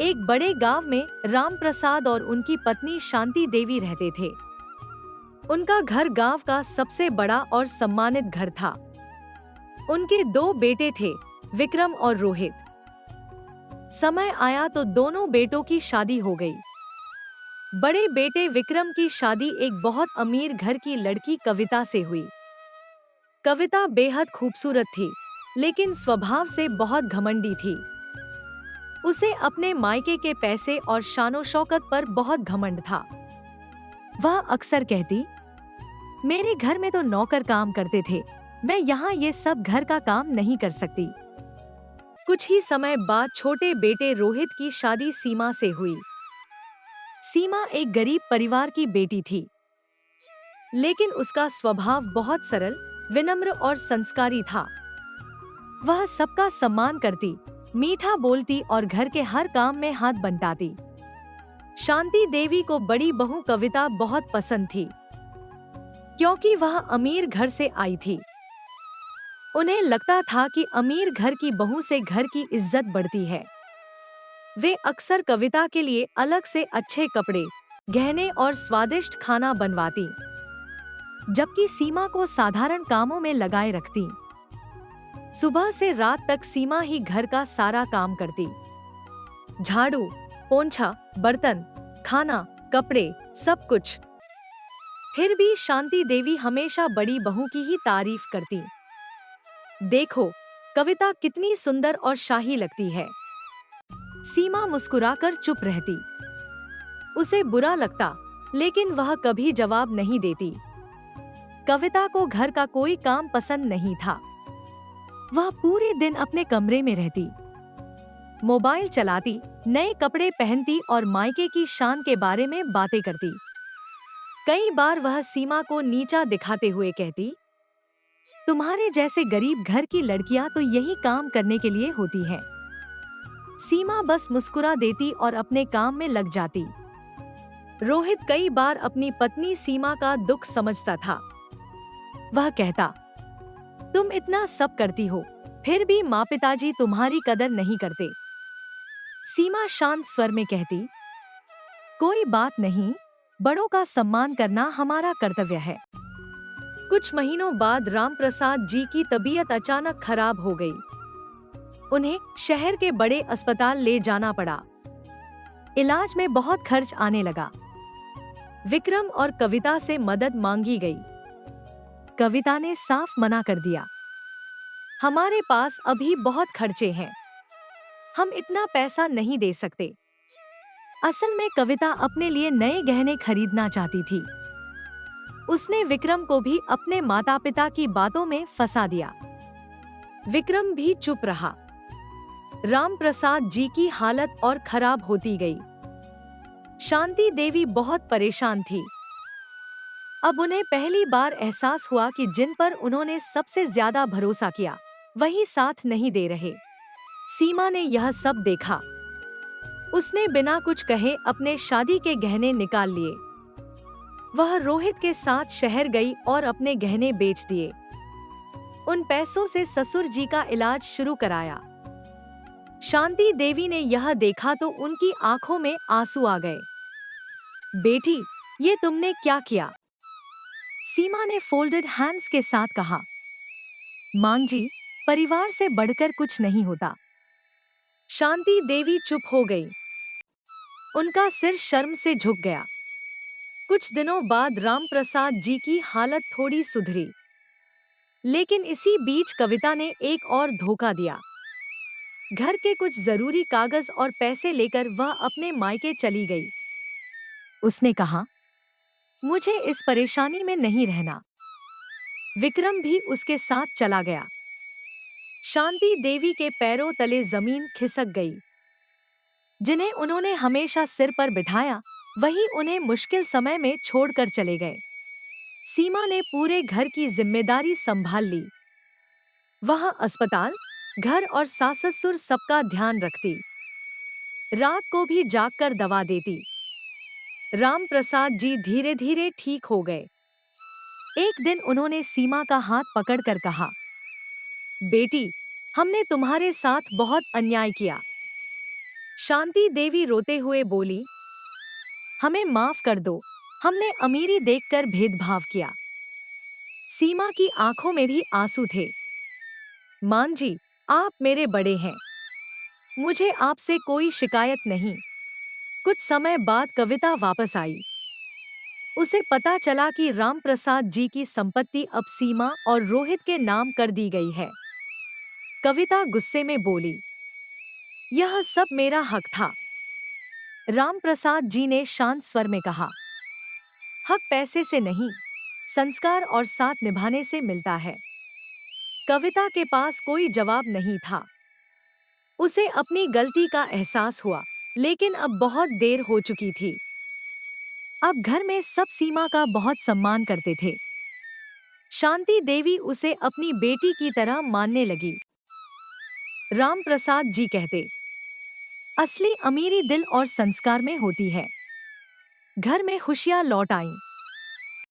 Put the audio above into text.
एक बड़े गांव में राम प्रसाद और उनकी पत्नी शांति देवी रहते थे। उनका घर गांव का सबसे बड़ा और सम्मानित घर था। उनके दो बेटे थे, विक्रम और रोहित। समय आया तो दोनों बेटों की शादी हो गई। बड़े बेटे विक्रम की शादी एक बहुत अमीर घर की लड़की कविता से हुई। कविता बेहद खूबसूरत थी, लेकिन स्वभाव से बहुत घमंडी थी। उसे अपने मायके के पैसे और शानो शौकत पर बहुत घमंड था। वह अक्सर कहती, मेरे घर में तो नौकर काम करते थे, मैं यहाँ ये सब घर का काम नहीं कर सकती। कुछ ही समय बाद छोटे बेटे रोहित की शादी सीमा से हुई। सीमा एक गरीब परिवार की बेटी थी, लेकिन उसका स्वभाव बहुत सरल, विनम्र और संस्कारी था। वह सबका सम्मान करती, मीठा बोलती और घर के हर काम में हाथ बंटाती। शांति देवी को बड़ी बहू कविता बहुत पसंद थी, क्योंकि वह अमीर घर से आई थी। उन्हें लगता था कि अमीर घर की बहू से घर की इज्जत बढ़ती है। वे अक्सर कविता के लिए अलग से अच्छे कपड़े, गहने और स्वादिष्ट खाना बनवाती, जबकि सीमा को साधारण कामों में लगाए रखती। सुबह से रात तक सीमा ही घर का सारा काम करती। झाड़ू, पोंछा, बर्तन, खाना, कपड़े, सब कुछ। फिर भी शांति देवी हमेशा बड़ी बहू की ही तारीफ करती। देखो, कविता कितनी सुंदर और शाही लगती है। सीमा मुस्कुराकर चुप रहती। उसे बुरा लगता, लेकिन वह कभी जवाब नहीं देती। कविता को घर का कोई काम पसंद नहीं था। वह पूरे दिन अपने कमरे में रहती, मोबाइल चलाती, नए कपड़े पहनती और मायके की शान के बारे में बातें करती। कई बार वह सीमा को नीचा दिखाते हुए कहती, तुम्हारे जैसे गरीब घर की लड़कियां तो यही काम करने के लिए होती हैं। सीमा बस मुस्कुरा देती और अपने काम में लग जाती। रोहित कई बार अपनी पत्नी सीमा का दुख समझता था। वह कहता, तुम इतना सब करती हो, फिर भी माँ पिताजी तुम्हारी कदर नहीं करते। सीमा शांत स्वर में कहती, कोई बात नहीं, बड़ों का सम्मान करना हमारा कर्तव्य है। कुछ महीनों बाद राम प्रसाद जी की तबीयत अचानक खराब हो गई। उन्हें शहर के बड़े अस्पताल ले जाना पड़ा। इलाज में बहुत खर्च आने लगा। विक्रम और कविता से मदद मांगी गई। कविता ने साफ मना कर दिया, हमारे पास अभी बहुत खर्चे हैं, हम इतना पैसा नहीं दे सकते। असल में कविता अपने लिए नए गहने खरीदना चाहती थी। उसने विक्रम को भी अपने माता पिता की बातों में फंसा दिया। विक्रम भी चुप रहा। राम प्रसाद जी की हालत और खराब होती गई। शांति देवी बहुत परेशान थी। अब उन्हें पहली बार एहसास हुआ कि जिन पर उन्होंने सबसे ज्यादा भरोसा किया, वही साथ नहीं दे रहे। सीमा ने यह सब देखा। उसने बिना कुछ कहे अपने शादी के गहने निकाल लिए। वह रोहित के साथ शहर गई और अपने गहने बेच दिए। उन पैसों से ससुर जी का इलाज शुरू कराया। शांति देवी ने यह देखा तो उनकी आंखों में आंसू आ गए। बेटी, ये तुमने क्या किया? सीमा ने फोल्डेड हैंड्स के साथ कहा, मां जी, परिवार से बढ़कर कुछ नहीं होता। शांति देवी चुप हो गई। उनका सिर शर्म से झुक गया। कुछ दिनों बाद राम प्रसाद जी की हालत थोड़ी सुधरी, लेकिन इसी बीच कविता ने एक और धोखा दिया। घर के कुछ जरूरी कागज और पैसे लेकर वह अपने मायके चली गई। उसने कहा, मुझे इस परेशानी में नहीं रहना। विक्रम भी उसके साथ चला गया। शांति देवी के पैरों तले जमीन खिसक गई। जिन्हें उन्होंने हमेशा सिर पर बिठाया, वही उन्हें मुश्किल समय में छोड़कर चले गए। सीमा ने पूरे घर की जिम्मेदारी संभाल ली। वह अस्पताल, घर और सास ससुर सबका ध्यान रखती। रात को भी जागकर दवा देती। राम प्रसाद जी धीरे धीरे ठीक हो गए। एक दिन उन्होंने सीमा का हाथ पकड़कर कहा, बेटी, हमने तुम्हारे साथ बहुत अन्याय किया। शांति देवी रोते हुए बोली, हमें माफ कर दो, हमने अमीरी देखकर भेदभाव किया। सीमा की आंखों में भी आंसू थे। मान जी, आप मेरे बड़े हैं, मुझे आपसे कोई शिकायत नहीं। कुछ समय बाद कविता वापस आई। उसे पता चला कि राम प्रसाद जी की संपत्ति अब सीमा और रोहित के नाम कर दी गई है। कविता गुस्से में बोली, यह सब मेरा हक था। राम प्रसाद जी ने शांत स्वर में कहा, हक पैसे से नहीं, संस्कार और साथ निभाने से मिलता है। कविता के पास कोई जवाब नहीं था। उसे अपनी गलती का एहसास हुआ, लेकिन अब बहुत देर हो चुकी थी। अब घर में सब सीमा का बहुत सम्मान करते थे। शांति देवी उसे अपनी बेटी की तरह मानने लगी। राम प्रसाद जी कहते, असली अमीरी दिल और संस्कार में होती है। घर में खुशियां लौट आईं।